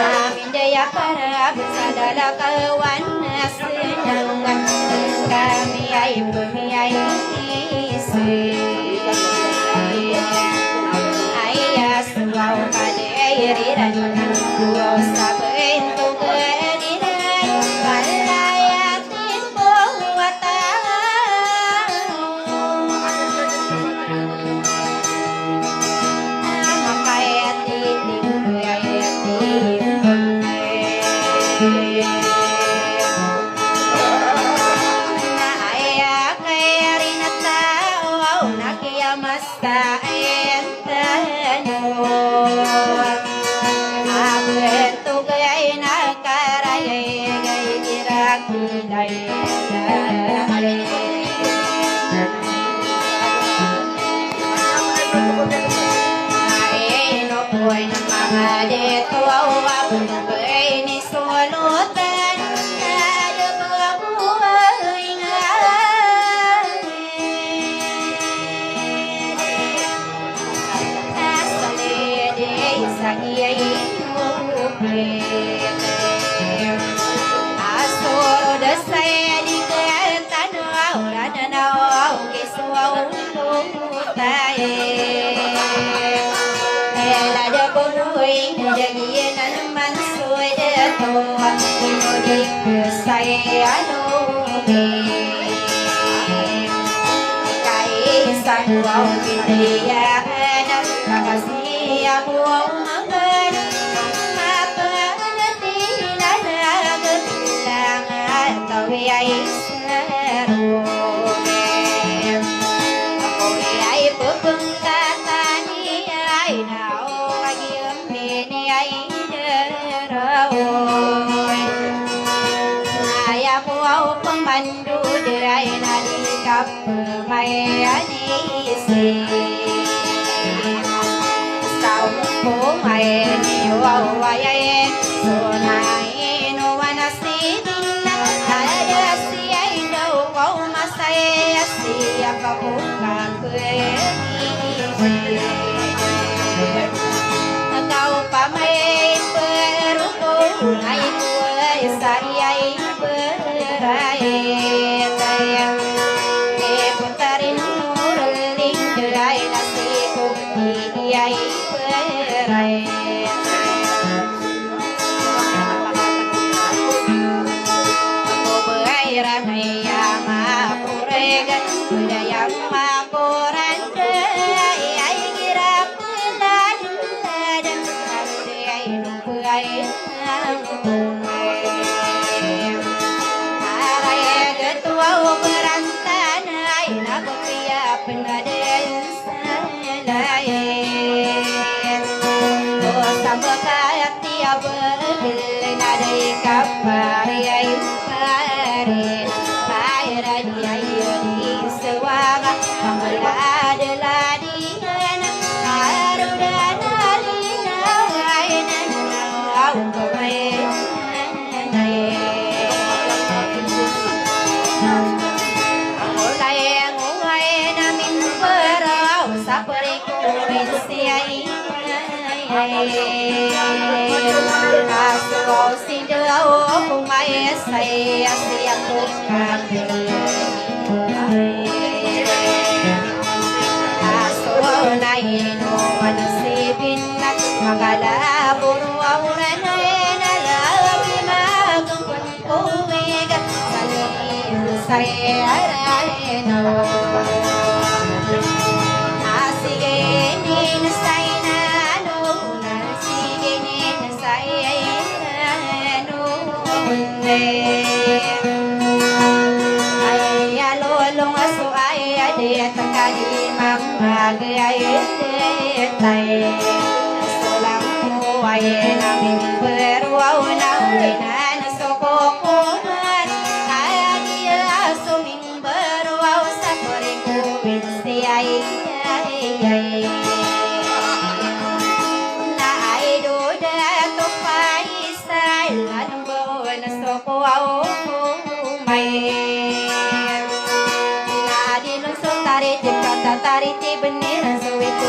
Amindaya para bersadalah kawan senang kami ai bumi ai ayah suau pada iriran dua saben tu kediran malayatin buatan makayati Masta entano abentu gay na karayay gay girakilay ay no po'y na mga dito awabong gay ni sulutan Asoro dasay di kentano ranau kiswau tae ela de bonuing jagian mansuy de to inodi sai anu kai sanwau pindia nam kakasi aku mangan ai seru aku ai pengkatani ai nau lagi meni ai derau ayah mau pemandu derai nadi kap mai ani si sau ko mai ni wau ai sonai no wanasi siapa bukan kau pamai berukun ai kuai sariai berai tayang putarin nuruling derai nasibu diai berai aku berai ramai budaya maporan ai kira pelan dan budaya nuai araya ketua berantan ai nak pia penaden salai oh sabaka tiap belenadai kapari ai pare sewaga kamala de la diana arudana lina waina au kome mulai nguai na min perau sapri ku bisiai asu sidau kumai sai asiak bukan Naino manasibin at magala puro auran na labi magungkun kumigat salukin sayarayno asiginin saynano nasiginin saynano ay alolong aso ay adet kalimang magayay tay solang buhay namin berwaw na ulinan sokokuman kaya niya suming berwaw sa kurikubin siyay na ay duda to paisay anong buwan na sokowaw may na dinong so tarit tarit bener so itu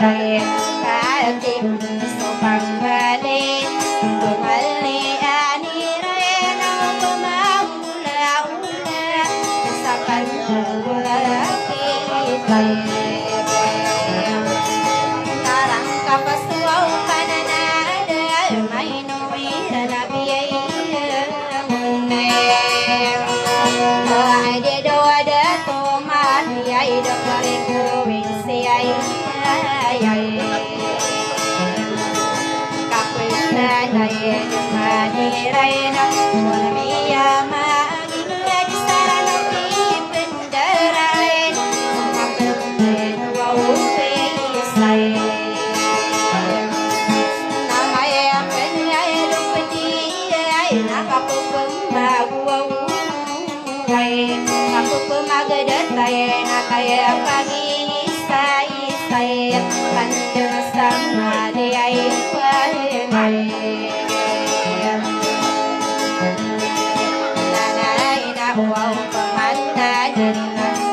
rai kating sopang bali kumali ani rai na pamamula-ula sa kanula kita tarang kapaswaw pananada may nuwira na biyay munay ay dedo ada toman ay do paring kuwin siyay kapit na nayen maniray na monamiya magingad sa nakipin daray kapit wow pesay namayapan ay lupati ay nakapupumagawaw ay nakapupumagadatay na kaya pag-iisay-isay pandasang mali ay pahinay nanay na huwaw pamanadin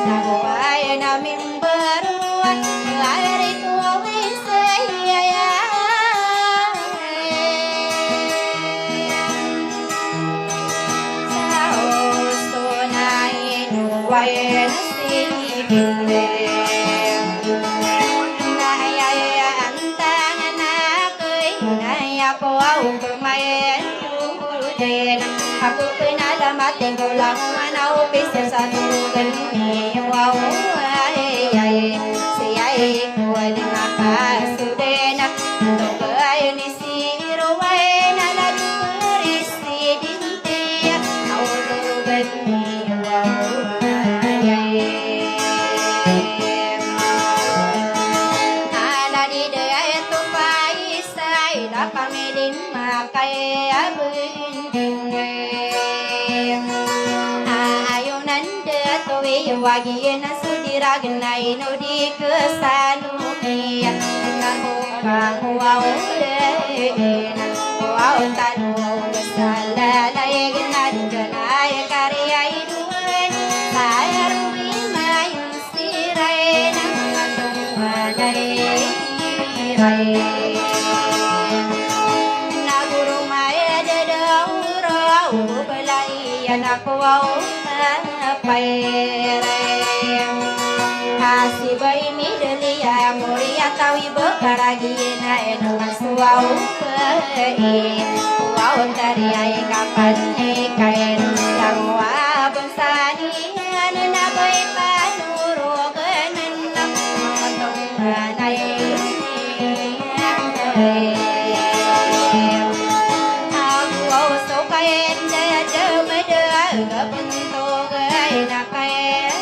na huway namin baruan lari ko isayaya sa gusto na inuway na sige aku pinalamat ko lang manaw pisa sa tulugan ni wow ay siya'y kuwali makasudena tugayo ni siro ay nalalupuri si dinti ang tulugan ni wow aladide ay tupay say na pamilin makayabin wagi na sudirag na inudi kesanumi na hukang wawulen waw tanu salalay ginadjanay karya iduen sayarwi mayun siray na matunganay ray naguru maya dadawraw balayan ako waw Asibay midaliya muria tawi bekaragi na enungan suau ke wow tari ay kapan kain langwa bensani na bay panuro kenan motong nai aku so kain da jemeda bentuk na kain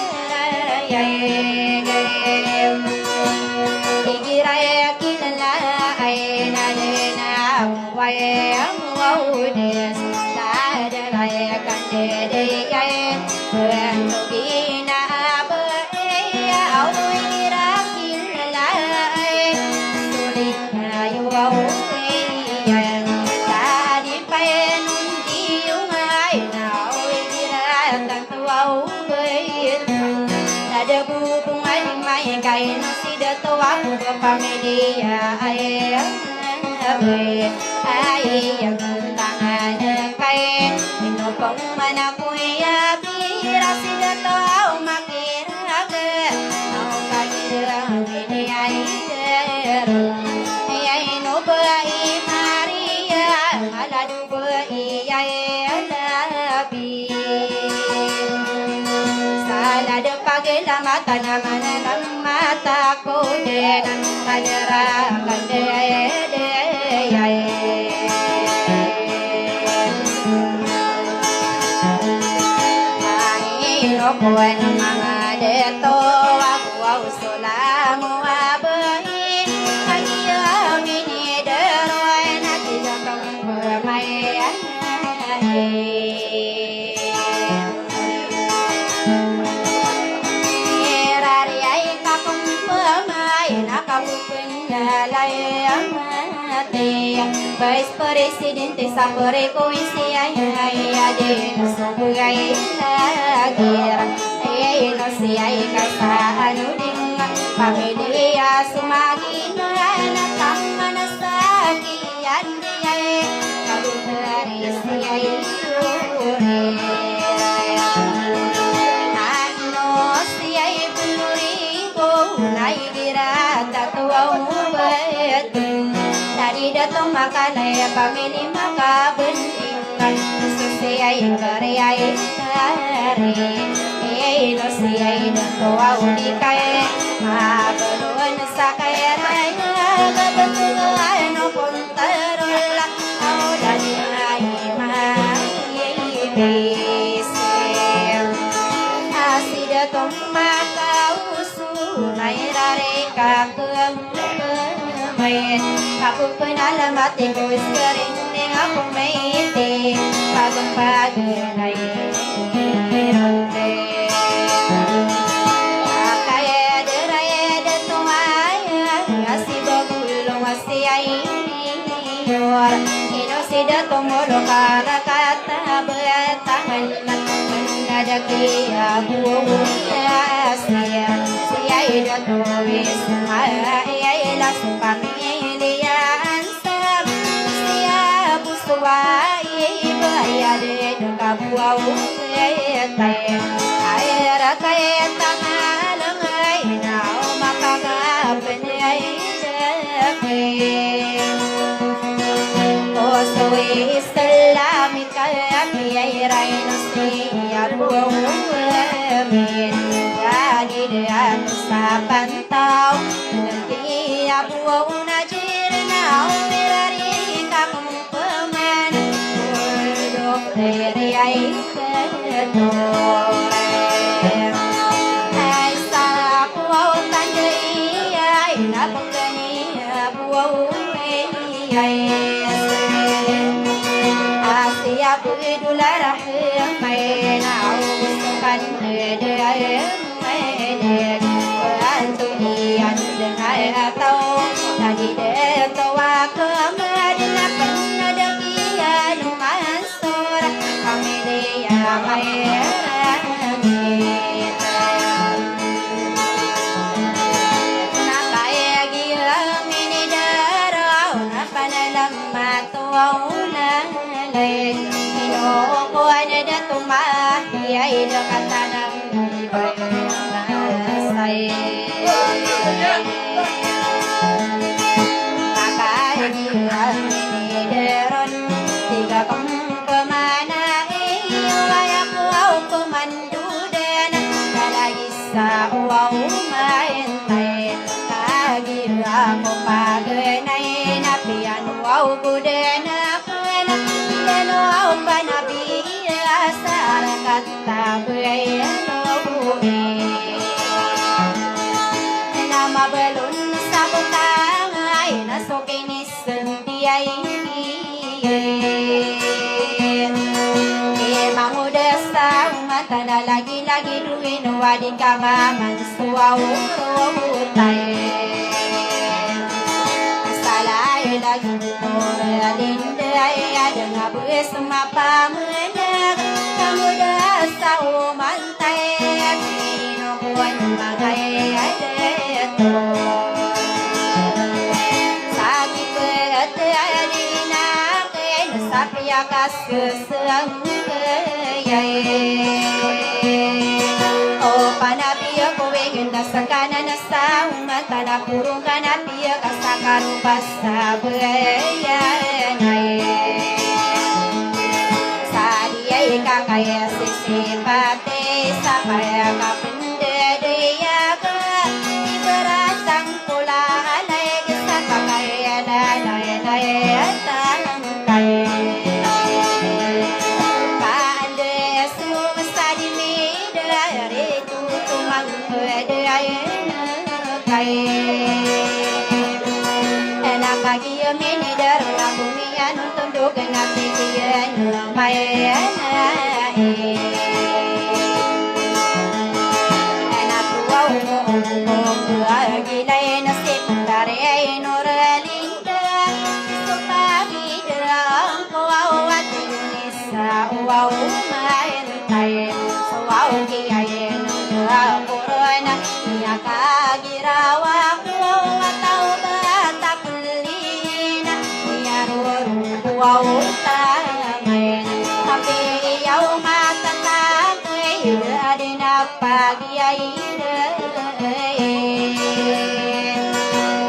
Igiray kilala ay nalina way ang wawudes Sadaray kandeday kay Tugi na abay Aoy kilala ay Sulit na yuwaway Tadi pa'y nundi yung ay Naoy kiratang tuwaway Ada bubung ay kay no si dato ako pamilya ay ang tangan kay minupang man ako pira si dato makirag ako kagirang ini ay no ba Maria maladu ba labi salad pagilamatan naman ng mata ko din ang kadarakan Kuha ng mga deto ako sula mo abahin ang iyong inidaroy na tinatang pamayan Rari ay kapang pamayan nakabukun na layang mati Vice Presidente sa pare ko siya ay adin sa bugay lagi ay no siya ay kasano din pamilya sumagina nakamana sakian diay kabutari siyay ure ano siyay bulurigo naigira tatuaw betin dari datong makalay pamili makabuntingan siyay karyay kare no siyay datuaw di kay mabalon sa kaya kabetulan no puntarol aulan ay maibis asida tong makausu nairare kakemain aku penalamat egois kering aku meite pagong pagenay ino sida tumulong para kata bertahan menadaki aku siya siya ida tuwis ay lasupang ilian sab siya busway bayad kabuaw tay ay rakay tangalang ay nao makagapan ay soy salamit kami ay rainos niya buwamin yani diyan sa pantaw nantiya buwaw na jirnaw mirari kakong paman dokter ay katore ay sa buwaw tanday ay napanggani buwaw ay Asia budulah rahmai nausukan nedai medek antunian dengan atau tadi detawa kemadina penadakian mansur kami dia Ino ko ana datumah yai dekat tanam basay Pakai diam ini deron tiga kong kemana wayak wau pemandu dan lagi sa wau main tay kagi aku pagenay napian wau budena no panabi asar kata bayano nama belun sabutang ay nasokinis sendiyay emang udah mata na lagi-lagi duwin wading kamaman suwaw tay salay lagi turadin ada ngabus mapa menak kamu dasa umantai pino kuan magai ada to sakit berat adina ken sapia kasesang oh panapia kowe genda sakana nasa umata na purung kanapia kasakaru basa beya kakaya sisipate sapaya kapendedaya ka iberasang pula alay sa kakaya lalay tangkay paandes sumastadi midari tutumang pedaya kay nakagiyam ini darang bumian tunduk napikian mayan enak wow gilay nasib dari nuralinda supagi derang wow at Indonesia wow main tay wow kiyain corona niya kagira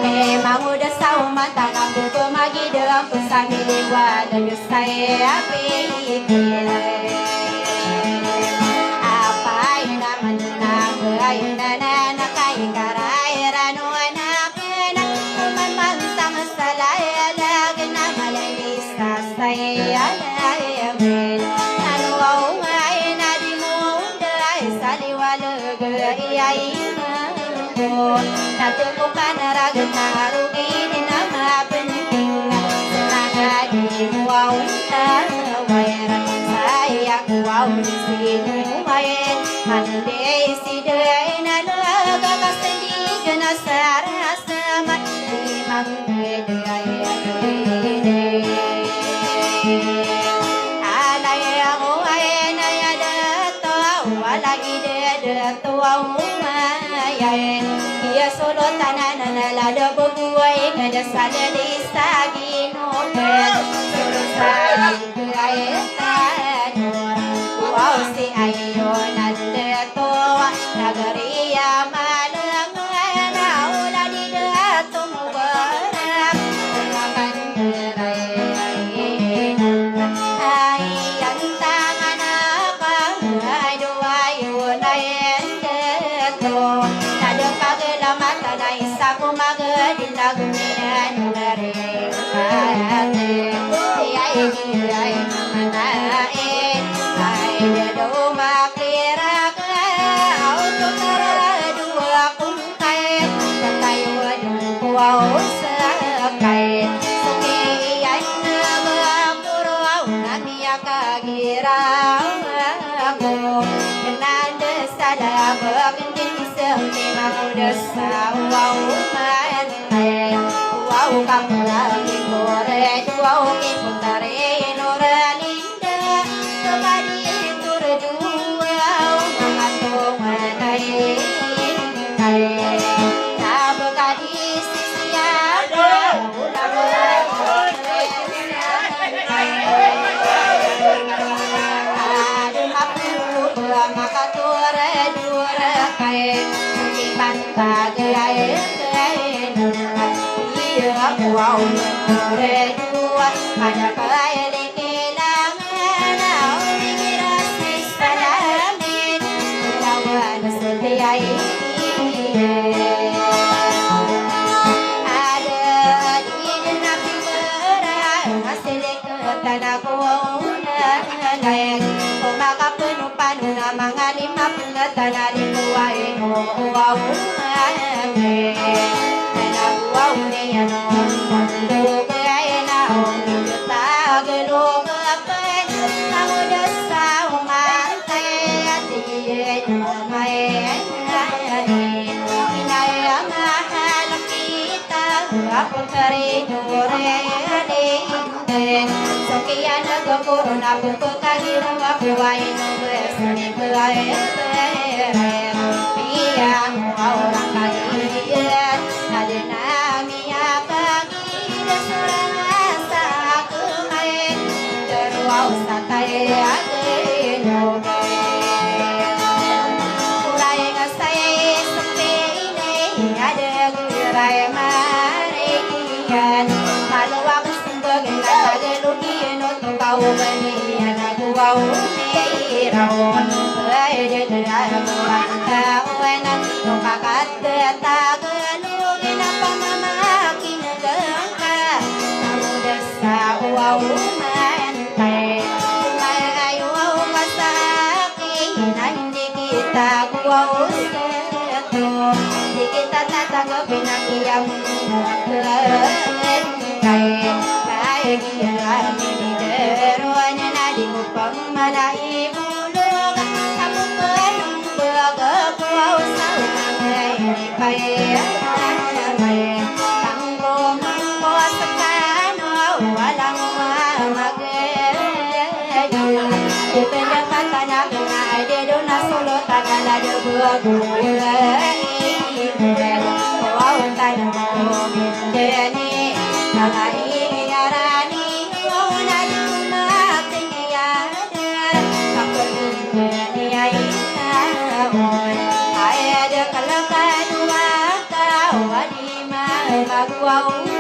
Memang udah sahu mata aku pemagi dalam pesambil wadah saya pikir apa yang namanya nana kai karai ranu anak teman mantang salaya lagi nama yang bisa saya layangin anu au ngai nadi muda saliwala gayai Natu bukan raga narugi di nama penting Senang di muau tawair Saya kuau di sini main Ande isi deh nana kakak sendi kena sarah semat Imam gedaya gede Alaya uai naya datau Alagi datau Ia solo tanan lada berbuai kada sada desa ginopet solo sari keaitan wow si ayo nande toa nagari amalang na ula di datum barak makan derai ai tangan apa ai doa yo naende to mata na isa ko magadin na guminan nare ate ay ay manain ay do makira ka auto tara dua kung kay tayo do ko sa kay suki ay na puro na niya kagira ako nanda sa labag udah sawau main wow kamu lagi kore wow kita tarik noralinda kembali turdua mengatung menai tak berkadi siapa udah ada mapu maka tore dua kain Bagai iya wow redua ada kaya di kelangan dikira sisalamin lawan setia ada di nabi merah masih dekat tanah lain maka penuh panu nama ngalima pengetana di kuai wow Aku cari dure Sekian kepurun aku kekagiru aku wainu berseni Biang orang kalian Ada nami pagi Desurang asa aku main Teruau satai ageno Kurai ngasai sepi ini Ada gurai marikian Kalau aku sembagin kata gelukian Untuk kau benian aku wau mirawan Baida derara murantawan Nukakat tetagelugin Apa mamakin gengka Kamu desa wau mantai Ayo wau kasakin Nanti kita wau setu Di kita tatagapin ang iyang keren Kaya kaya minideruan Na di mo pang malay mulog Ako penong bagagaw Sa umangay ni kaya Tanggo mo sa kano Walang mamagay Ito na patanak na Dedo na sulutan Na lado buwagulay Kawawan tayo mo Deni Mga iyarani Una lumating iyadar Kapag niya itawon wa